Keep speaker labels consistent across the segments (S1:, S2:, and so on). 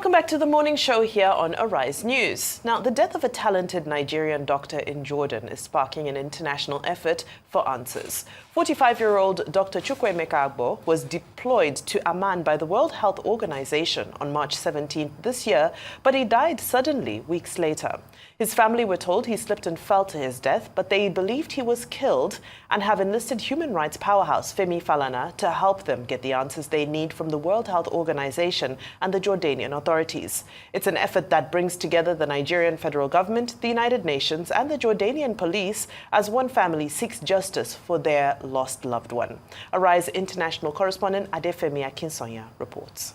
S1: Welcome back to the morning show here on Arise News. Now, the death of a talented Nigerian doctor in Jordan is sparking an international effort for answers. 45-year-old Dr. Chukwuemeka Agbo was deployed to Amman by the World Health Organization on March 17th this year, but he died suddenly weeks later. His family were told he slipped and fell to his death, but they believed he was killed and have enlisted human rights powerhouse Femi Falana to help them get the answers they need from the World Health Organization and the Jordanian authorities. It's an effort that brings together the Nigerian federal government, the United Nations, and the Jordanian police as one family seeks justice for their lost loved one. Arise international correspondent Adefemi Akinsonya reports.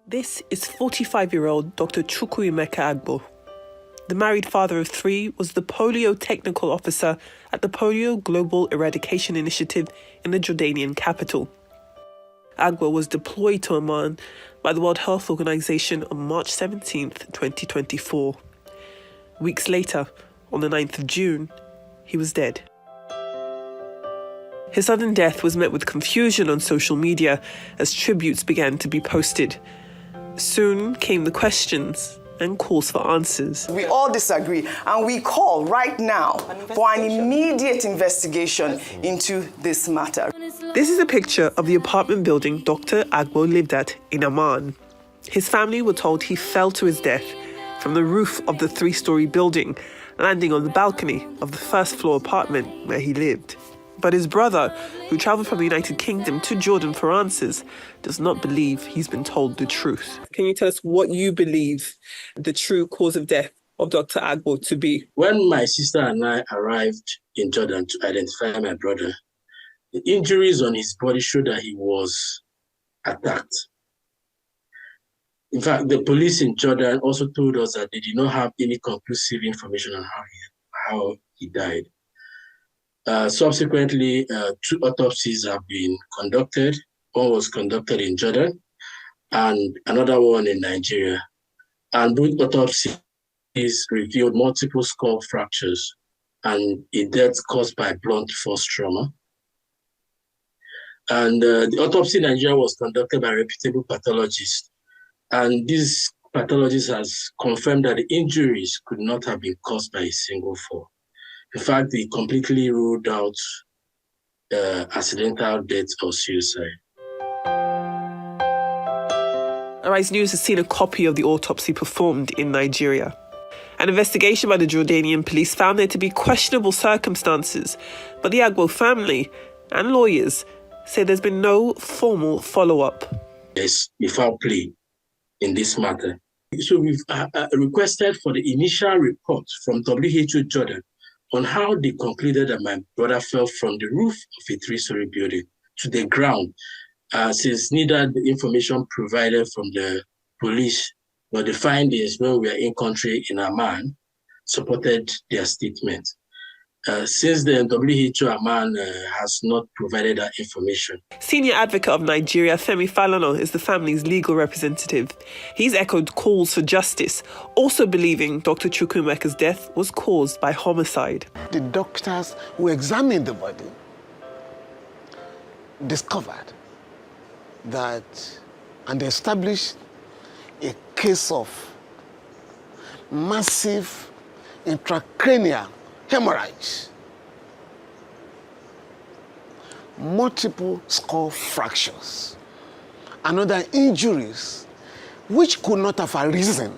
S2: This is 45-year-old Dr. Chukwuemeka Agbo. The married father of three was the polio technical officer at the Polio Global Eradication Initiative in the Jordanian capital. Agbo was deployed to Amman by the World Health Organization on March 17, 2024. Weeks later, on the 9th of June, he was dead. His sudden death was met with confusion on social media as tributes began to be posted. Soon came the questions and calls for answers.
S3: We all disagree, and we call right now for an immediate investigation into this matter.
S2: This is a picture of the apartment building Dr. Agbo lived at in Amman. His family were told he fell to his death from the roof of the 3-story building, landing on the balcony of the first-floor apartment where he lived. But his brother, who travelled from the United Kingdom to Jordan for answers, does not believe he's been told the truth. Can you tell us what you believe the true cause of death of Dr. Agbo to be?
S4: When my sister and I arrived in Jordan to identify my brother, the injuries on his body showed that he was attacked. In fact, the police in Jordan also told us that they did not have any conclusive information on how he died. Subsequently, 2 autopsies have been conducted. One was conducted in Jordan and another one in Nigeria. And both autopsies revealed multiple skull fractures and a death caused by blunt force trauma. And the autopsy in Nigeria was conducted by a reputable pathologist. And this pathologist has confirmed that the injuries could not have been caused by a single fall. In fact, they completely ruled out accidental death or suicide.
S2: Arise News has seen a copy of the autopsy performed in Nigeria. An investigation by the Jordanian police found there to be questionable circumstances, but the Agbo family and lawyers say there's been no formal follow-up.
S4: There's a foul play in this matter. So we've requested for the initial report from WHO Jordan on how they concluded that my brother fell from the roof of a 3-story building to the ground, since neither the information provided from the police nor the findings when we are in country in Amman supported their statement. Since then, WHO Amman has not provided that information.
S2: Senior advocate of Nigeria, Femi Falana, is the family's legal representative. He's echoed calls for justice, also believing Dr. Chukwuemeka's death was caused by homicide.
S5: The doctors who examined the body discovered that and established a case of massive intracranial hemorrhage, multiple skull fractures, and other injuries which could not have arisen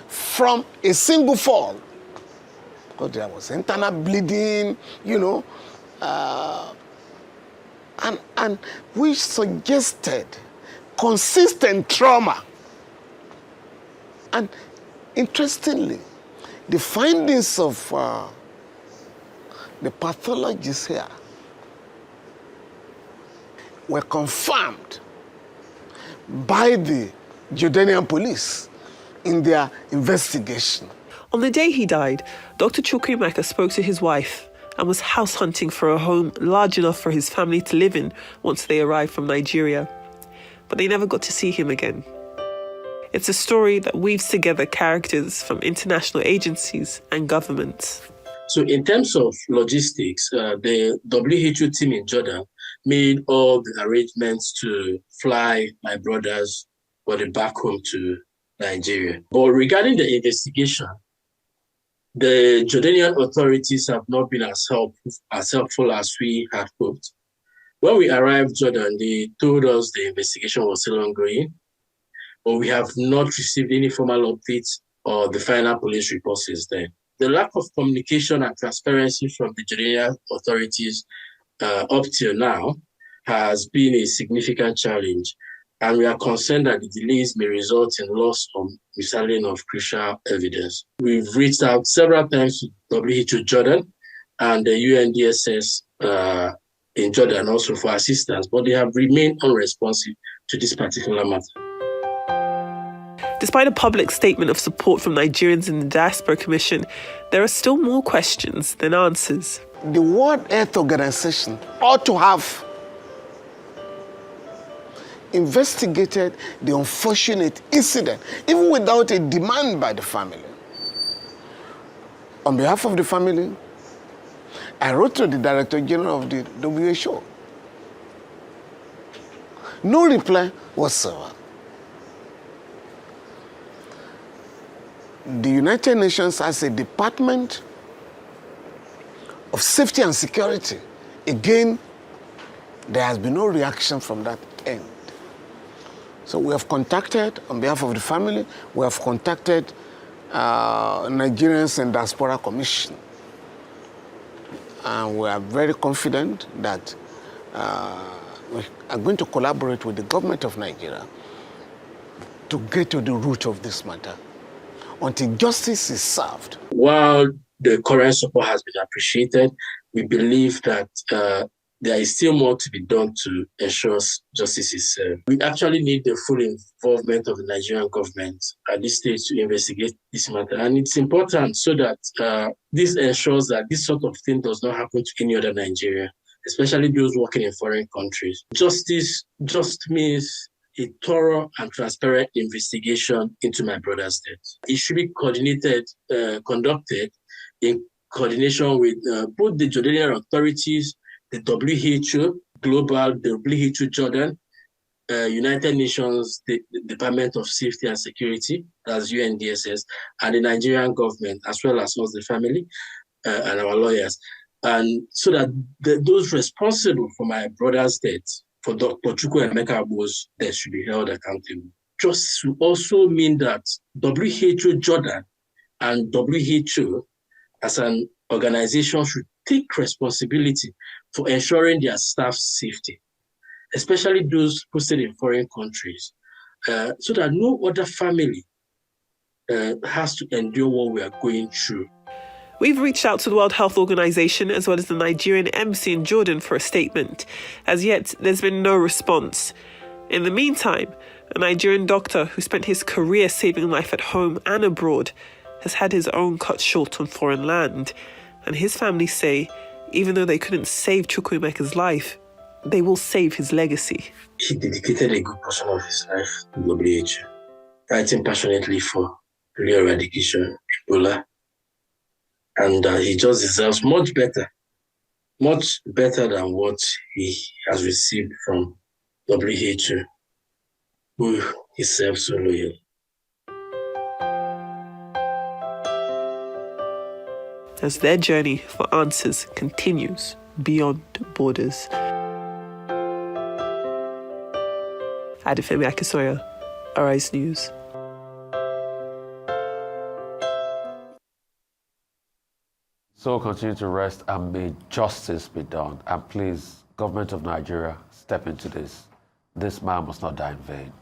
S5: from a single fall, because there was internal bleeding, and which suggested consistent trauma. And interestingly, the findings of the pathologists here were confirmed by the Jordanian police in their investigation.
S2: On the day he died, Dr. Chukwuemeka spoke to his wife and was house hunting for a home large enough for his family to live in once they arrived from Nigeria. But they never got to see him again. It's a story that weaves together characters from international agencies and governments.
S4: So in terms of logistics, the WHO team in Jordan made all the arrangements to fly my brother's body back home to Nigeria. But regarding the investigation, the Jordanian authorities have not been as helpful as we had hoped. When we arrived Jordan, they told us the investigation was still ongoing, but we have not received any formal updates or the final police report since then. The lack of communication and transparency from the Jordanian authorities up till now has been a significant challenge, and we are concerned that the delays may result in loss or mishandling of crucial evidence. We've reached out several times to WHO Jordan and the UNDSS in Jordan also for assistance, but they have remained unresponsive to this particular matter.
S2: Despite a public statement of support from Nigerians in the Diaspora Commission, there are still more questions than answers.
S5: The World Health Organization ought to have investigated the unfortunate incident, even without a demand by the family. On behalf of the family, I wrote to the Director General of the WHO. No reply whatsoever. The United Nations has a Department of Safety and Security. Again, there has been no reaction from that end. So we have contacted, on behalf of the family, we have contacted Nigerians and Diaspora Commission. And we are very confident that we are going to collaborate with the government of Nigeria to get to the root of this matter until justice is served.
S4: While the current support has been appreciated, we believe that there is still more to be done to ensure justice is served. We actually need the full involvement of the Nigerian government at this stage to investigate this matter. And it's important so that this ensures that this sort of thing does not happen to any other Nigerian, especially those working in foreign countries. Justice just means a thorough and transparent investigation into my brother's death. It should be conducted in coordination with both the Jordanian authorities, the WHO, the WHO Jordan, United Nations, the Department of Safety and Security, that's UNDSS, and the Nigerian government, as well as us, the family, and our lawyers. And so that those responsible for my brother's death, for Dr. Chukwuemeka Agbo's death, should be held accountable. Just to also mean that WHO Jordan and WHO as an organization should take responsibility for ensuring their staff's safety, especially those posted in foreign countries, so that no other family has to endure what we are going through.
S2: We've reached out to the World Health Organization as well as the Nigerian embassy in Jordan for a statement. As yet, there's been no response. In the meantime, a Nigerian doctor who spent his career saving life at home and abroad has had his own cut short on foreign land. And his family say, even though they couldn't save Chukwuemeka's life, they will save his legacy.
S4: He dedicated a good portion of his life to WHO, fighting passionately for polio eradication, Ebola, and he just deserves much better than what he has received from WHO, who he served so loyally.
S2: As their journey for answers continues beyond borders. Adefemi Akisoya, Arise News.
S6: So continue to rest and may justice be done. And please, government of Nigeria, step into this. This man must not die in vain.